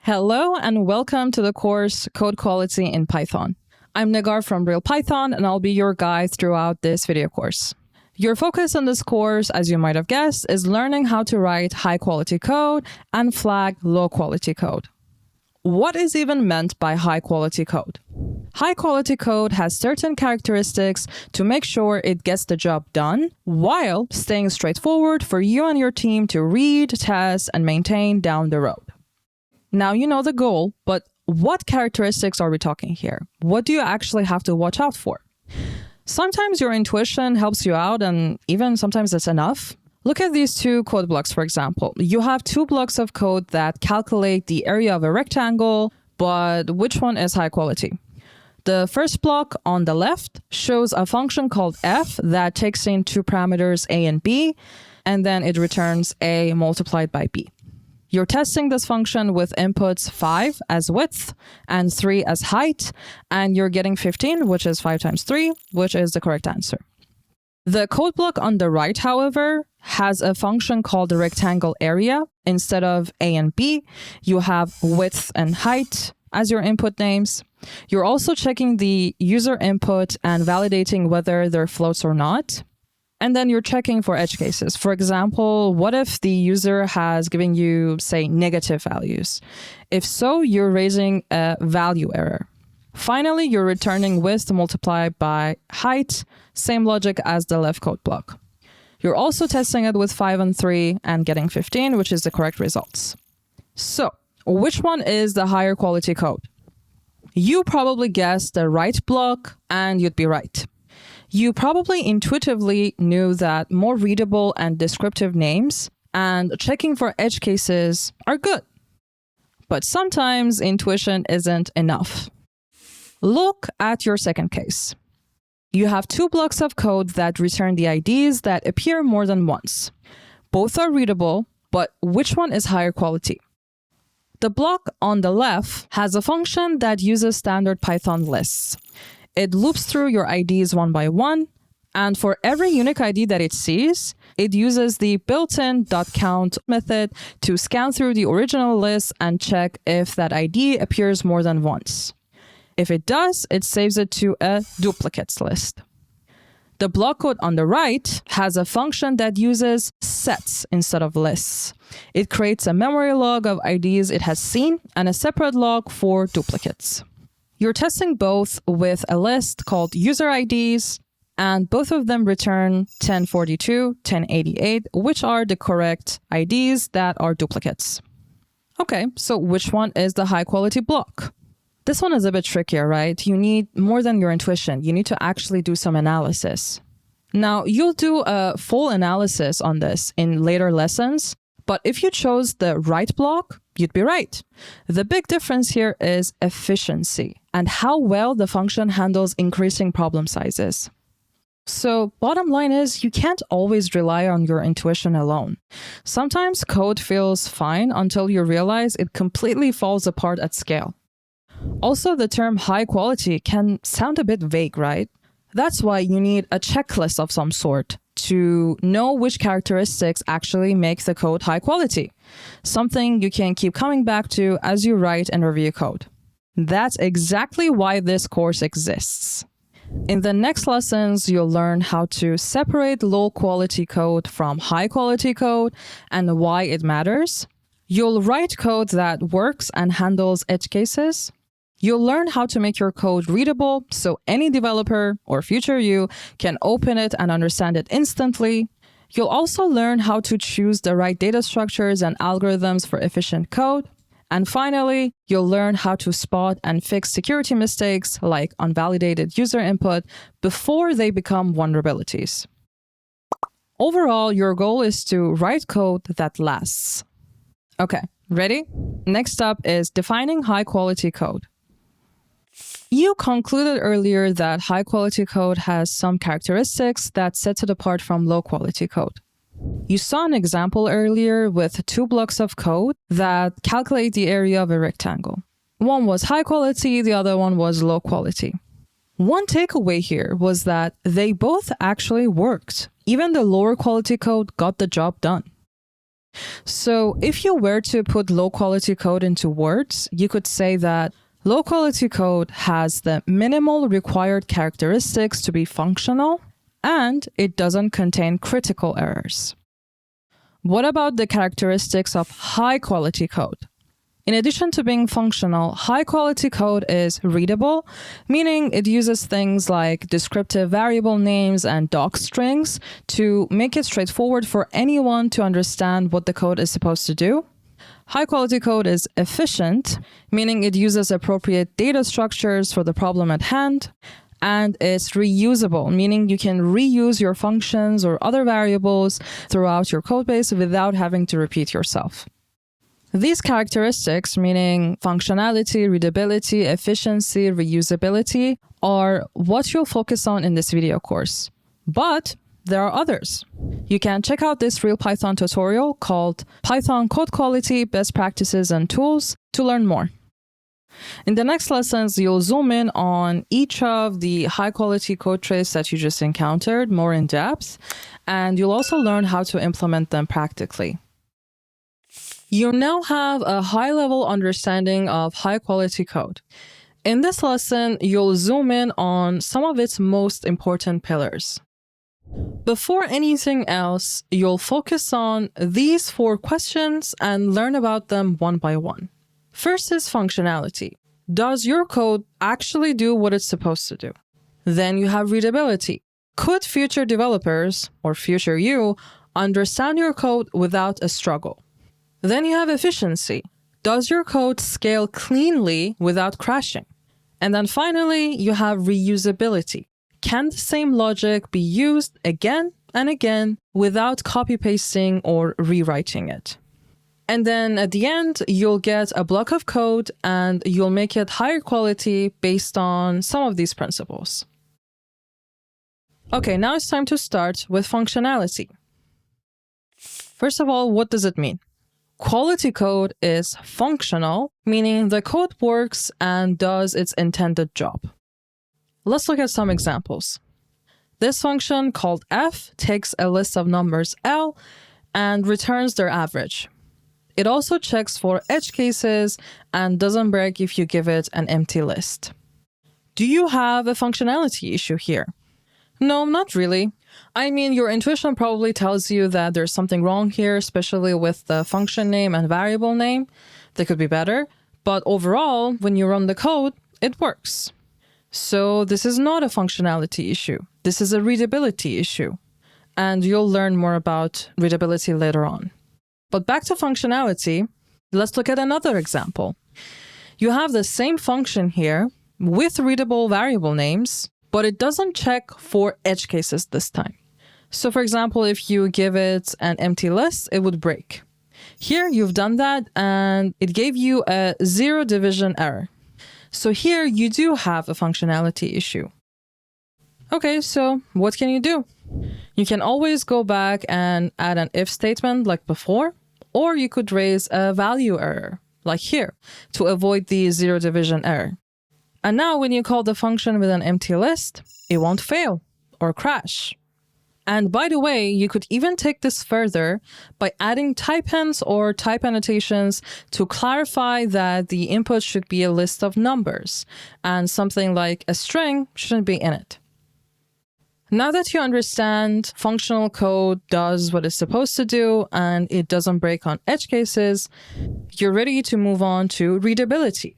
Hello and welcome to the course Code Quality in Python. I'm Nagar from Real Python and I'll be your guide throughout this video course. Your focus on this course, as you might have guessed, is learning how to write high-quality code and flag low-quality code. What is even meant by high-quality code? High-quality code has certain characteristics to make sure it gets the job done while staying straightforward for you and your team to read, test, and maintain down the road. Now you know the goal, but what characteristics are we talking here? What do you actually have to watch out for? Sometimes your intuition helps you out, and even sometimes it's enough. Look at these two code blocks, for example. You have two blocks of code that calculate the area of a rectangle, but which one is high quality? The first block on the left shows a function called f that takes in two parameters a and b, and then it returns a multiplied by b. You're testing this function with inputs 5 as width and 3 as height, and you're getting 15, which is 5 times 3, which is the correct answer. The code block on the right, however, has a function called the rectangle area. Instead of a and b, you have width and height as your input names. You're also checking the user input and validating whether they're floats or not. And then you're checking for edge cases. For example, what if the user has given you, say, negative values? If so, you're raising a value error. Finally, you're returning width multiplied by height, same logic as the left code block. You're also testing it with 5 and 3 and getting 15, which is the correct results. So, which one is the higher quality code? You probably guessed the right block, and you'd be right. You probably intuitively knew that more readable and descriptive names and checking for edge cases are good. But sometimes intuition isn't enough. Look at your second case. You have two blocks of code that return the IDs that appear more than once. Both are readable, but which one is higher quality? The block on the left has a function that uses standard Python lists. It loops through your IDs one by one, and for every unique ID that it sees, it uses the built-in .count method to scan through the original list and check if that ID appears more than once. If it does, it saves it to a duplicates list. The block code on the right has a function that uses sets instead of lists. It creates a memory log of IDs it has seen and a separate log for duplicates. You're testing both with a list called user IDs, and both of them return 1042, 1088, which are the correct IDs that are duplicates. Okay, so which one is the high quality block? This one is a bit trickier, right? You need more than your intuition. You need to actually do some analysis. Now, you'll do a full analysis on this in later lessons, but if you chose the right block, you'd be right. The big difference here is efficiency and how well the function handles increasing problem sizes. So bottom line is you can't always rely on your intuition alone. Sometimes code feels fine until you realize it completely falls apart at scale. Also, the term high quality can sound a bit vague, right? That's why you need a checklist of some sort to know which characteristics actually make the code high quality. Something you can keep coming back to as you write and review code. That's exactly why this course exists. In the next lessons, you'll learn how to separate low-quality code from high-quality code and why it matters. You'll write code that works and handles edge cases. You'll learn how to make your code readable so any developer or future you can open it and understand it instantly. You'll also learn how to choose the right data structures and algorithms for efficient code. And finally, you'll learn how to spot and fix security mistakes like unvalidated user input before they become vulnerabilities. Overall, your goal is to write code that lasts. Okay, ready? Next up is defining high-quality code. You concluded earlier that high-quality code has some characteristics that set it apart from low-quality code. You saw an example earlier with two blocks of code that calculate the area of a rectangle. One was high quality, the other one was low quality. One takeaway here was that they both actually worked. Even the lower quality code got the job done. So if you were to put low quality code into words, you could say that low quality code has the minimal required characteristics to be functional, and it doesn't contain critical errors. What about the characteristics of high quality code? In addition to being functional, high quality code is readable, meaning it uses things like descriptive variable names and doc strings to make it straightforward for anyone to understand what the code is supposed to do. High quality code is efficient, meaning it uses appropriate data structures for the problem at hand. And it's reusable, meaning you can reuse your functions or other variables throughout your codebase without having to repeat yourself. These characteristics, meaning functionality, readability, efficiency, reusability, are what you'll focus on in this video course. But there are others. You can check out this real Python tutorial called Python Code Quality, Best Practices and Tools to learn more. In the next lessons, you'll zoom in on each of the high-quality code traits that you just encountered more in depth, and you'll also learn how to implement them practically. You now have a high-level understanding of high-quality code. In this lesson, you'll zoom in on some of its most important pillars. Before anything else, you'll focus on these 4 questions and learn about them one by one. First is functionality. Does your code actually do what it's supposed to do? Then you have readability. Could future developers, or future you, understand your code without a struggle? Then you have efficiency. Does your code scale cleanly without crashing? And then finally, you have reusability. Can the same logic be used again and again without copy-pasting or rewriting it? And then at the end, you'll get a block of code and you'll make it higher quality based on some of these principles. Okay, now it's time to start with functionality. First of all, what does it mean? Quality code is functional, meaning the code works and does its intended job. Let's look at some examples. This function called f takes a list of numbers L and returns their average. It also checks for edge cases and doesn't break if you give it an empty list. Do you have a functionality issue here? No, not really. I mean, your intuition probably tells you that there's something wrong here, especially with the function name and variable name. They could be better. But overall, when you run the code, it works. So this is not a functionality issue. This is a readability issue. And you'll learn more about readability later on. But back to functionality, let's look at another example. You have the same function here with readable variable names, but it doesn't check for edge cases this time. So for example, if you give it an empty list, it would break. Here you've done that and it gave you a 0 division error. So here you do have a functionality issue. Okay, so what can you do? You can always go back and add an if statement like before, or you could raise a value error, like here, to avoid the 0 division error. And now when you call the function with an empty list, it won't fail or crash. And by the way, you could even take this further by adding type hints or type annotations to clarify that the input should be a list of numbers, and something like a string shouldn't be in it. Now that you understand functional code does what it's supposed to do and it doesn't break on edge cases, you're ready to move on to readability.